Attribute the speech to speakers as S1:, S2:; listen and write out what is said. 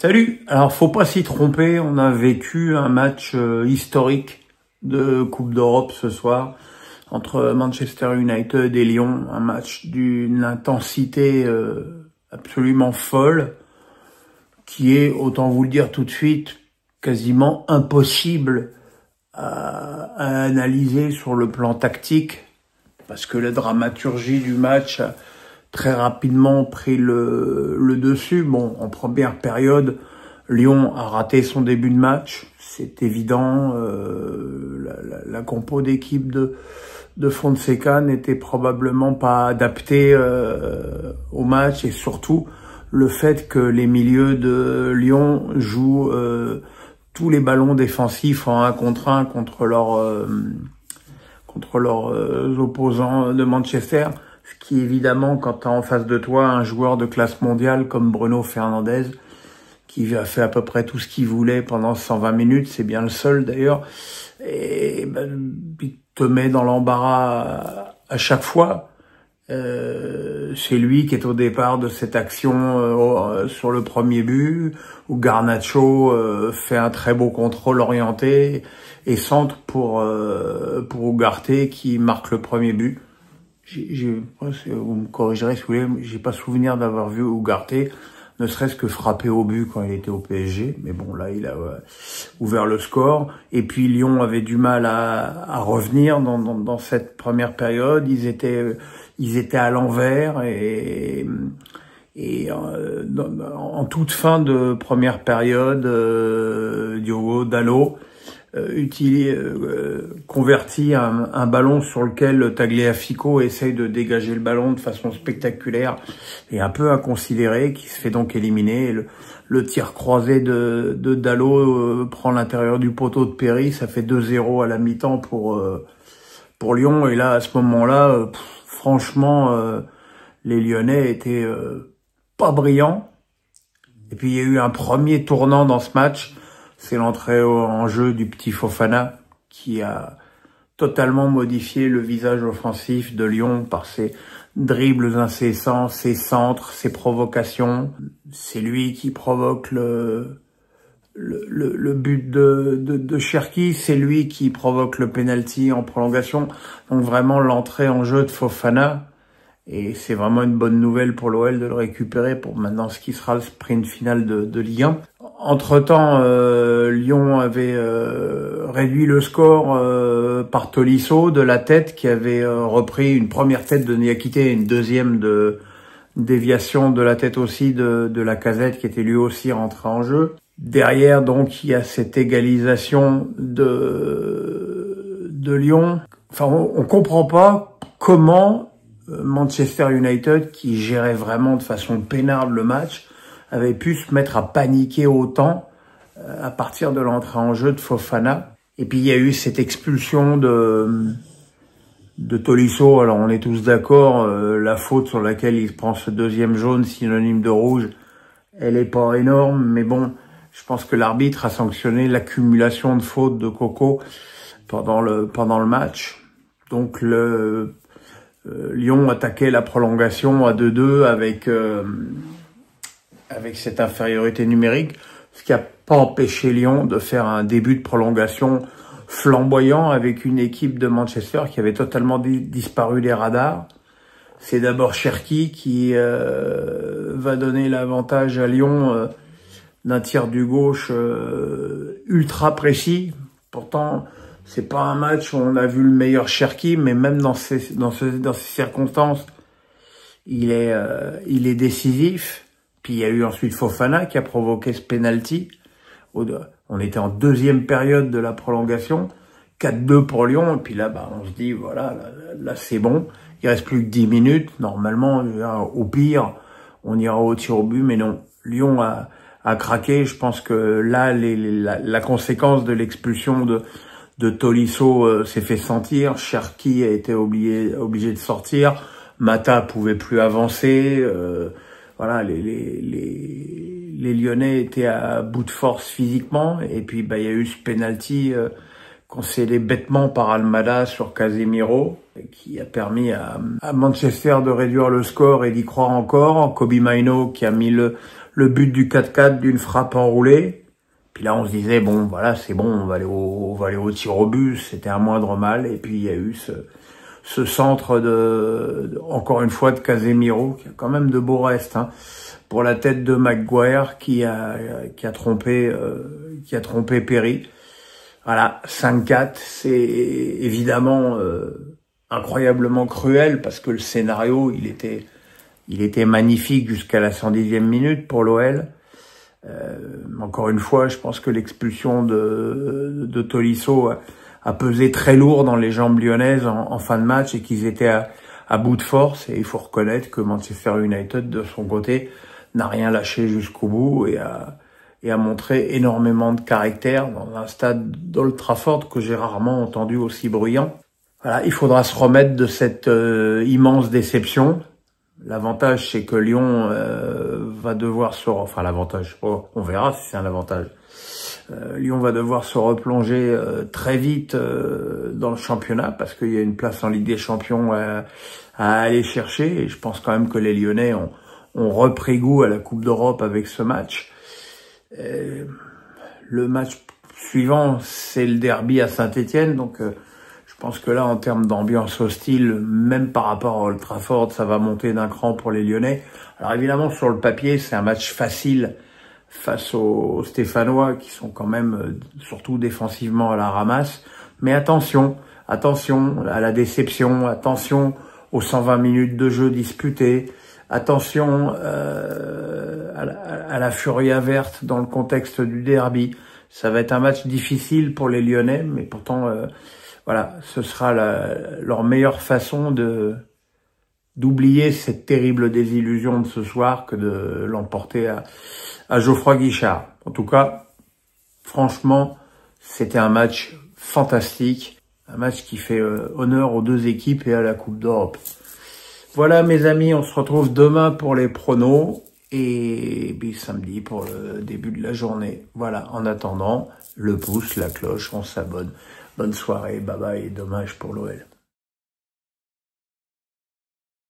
S1: Salut. Alors, faut pas s'y tromper, on a vécu un match historique de Coupe d'Europe ce soir entre Manchester United et Lyon, un match d'une intensité absolument folle, qui est, autant vous le dire tout de suite, quasiment impossible à analyser sur le plan tactique, parce que la dramaturgie du match a très rapidement pris le dessus. Bon, en première période, Lyon a raté son début de match, c'est évident. La compo d'équipe de Fonseca n'était probablement pas adaptée au match, et surtout le fait que les milieux de Lyon jouent tous les ballons défensifs en 1 contre 1 contre leurs opposants de Manchester. Ce qui, évidemment, quand tu as en face de toi un joueur de classe mondiale comme Bruno Fernandes, qui a fait à peu près tout ce qu'il voulait pendant 120 minutes, c'est bien le seul d'ailleurs, et il te met dans l'embarras à chaque fois. C'est lui qui est au départ de cette action sur le premier but, où Garnacho fait un très beau contrôle orienté et centre pour Ugarte, qui marque le premier but. Vous me corrigerez si vous voulez, j'ai pas souvenir d'avoir vu Ugarte ne serait-ce que frapper au but quand il était au PSG, mais bon, là il a ouvert le score. Et puis Lyon avait du mal à revenir dans cette première période. Ils étaient à l'envers, et en toute fin de première période, Diogo Dalot convertit un ballon sur lequel Tagliafico essaye de dégager le ballon de façon spectaculaire et un peu inconsidérée, qui se fait donc éliminer. Le tir croisé de Dalot prend l'intérieur du poteau de Perry, ça fait 2-0 à la mi-temps pour Lyon. Et là, à ce moment-là, franchement, les Lyonnais étaient pas brillants. Et puis il y a eu un premier tournant dans ce match. C'est l'entrée en jeu du petit Fofana, qui a totalement modifié le visage offensif de Lyon par ses dribbles incessants, ses centres, ses provocations. C'est lui qui provoque le but de Cherki, c'est lui qui provoque le penalty en prolongation. Donc vraiment l'entrée en jeu de Fofana, et c'est vraiment une bonne nouvelle pour l'OL de le récupérer pour maintenant ce qui sera le sprint final de Ligue 1. Entre-temps, Lyon avait réduit le score par Tolisso de la tête, qui avait repris une première tête de Niakité et une deuxième de déviation de la tête aussi de Lacazette, qui était lui aussi rentré en jeu. Derrière, donc, il y a cette égalisation de Lyon. Enfin, on comprend pas comment Manchester United, qui gérait vraiment de façon peinarde le match, avait pu se mettre à paniquer autant à partir de l'entrée en jeu de Fofana. Et puis il y a eu cette expulsion de Tolisso. Alors on est tous d'accord, la faute sur laquelle il prend ce deuxième jaune synonyme de rouge, elle est pas énorme, mais bon, je pense que l'arbitre a sanctionné l'accumulation de fautes de Coco pendant le match. Donc Lyon attaquait la prolongation à 2-2 avec cette infériorité numérique, ce qui n'a pas empêché Lyon de faire un début de prolongation flamboyant avec une équipe de Manchester qui avait totalement disparu des radars. C'est d'abord Cherki qui va donner l'avantage à Lyon d'un tir du gauche ultra précis. Pourtant, c'est pas un match où on a vu le meilleur Cherki, mais même dans ces circonstances, il est décisif. Puis il y a eu ensuite Fofana qui a provoqué ce penalty. On était en deuxième période de la prolongation, 4-2 pour Lyon. Et puis là, on se dit, voilà, là c'est bon. Il reste plus que 10 minutes. Normalement, au pire, on ira au tir au but, mais non. Lyon a craqué. Je pense que là, la conséquence de l'expulsion de Tolisso s'est fait sentir. Cherki a été obligé de sortir. Mata pouvait plus avancer. Voilà, les Lyonnais étaient à bout de force physiquement. Et puis il y a eu ce penalty concédé bêtement par Almada sur Casemiro, qui a permis à Manchester de réduire le score et d'y croire encore. Kobbie Mainoo qui a mis le le but du 4-4 d'une frappe enroulée. Puis là, on se disait, bon, voilà, c'est bon, on va aller au tir au but, c'était un moindre mal. Et puis, il y a eu ce centre encore une fois, de Casemiro, qui a quand même de beaux restes, hein, pour la tête de Maguire, qui a trompé Perry. Voilà, 5-4, c'est évidemment incroyablement cruel, parce que le scénario, il était magnifique jusqu'à la 110e minute pour l'OL. Encore une fois, je pense que l'expulsion de Tolisso a pesé très lourd dans les jambes lyonnaises en fin de match, et qu'ils étaient à bout de force. Et il faut reconnaître que Manchester United, de son côté, n'a rien lâché jusqu'au bout et a montré énormément de caractère dans un stade d'Old Trafford que j'ai rarement entendu aussi bruyant. Voilà, il faudra se remettre de cette immense déception. L'avantage, c'est que Lyon va devoir l'avantage, on verra si c'est un avantage. Lyon va devoir se replonger très vite dans le championnat, parce qu'il y a une place en Ligue des Champions à aller chercher. Et je pense quand même que les Lyonnais ont repris goût à la Coupe d'Europe avec ce match. Le match suivant, c'est le derby à Saint-Étienne, donc je pense que là, en termes d'ambiance hostile, même par rapport à Old Trafford, ça va monter d'un cran pour les Lyonnais. Alors évidemment, sur le papier, c'est un match facile face aux Stéphanois, qui sont quand même, surtout défensivement, à la ramasse. Mais attention à la déception, attention aux 120 minutes de jeu disputées, attention à la furia verte dans le contexte du derby. Ça va être un match difficile pour les Lyonnais, mais pourtant... voilà, ce sera leur meilleure façon d'oublier cette terrible désillusion de ce soir que de l'emporter à Geoffroy Guichard. En tout cas, franchement, c'était un match fantastique, un match qui fait honneur aux deux équipes et à la Coupe d'Europe. Voilà mes amis, on se retrouve demain pour les pronos et puis samedi pour le début de la journée. Voilà, en attendant, le pouce, la cloche, on s'abonne. Bonne soirée, bye bye, dommage pour l'OL.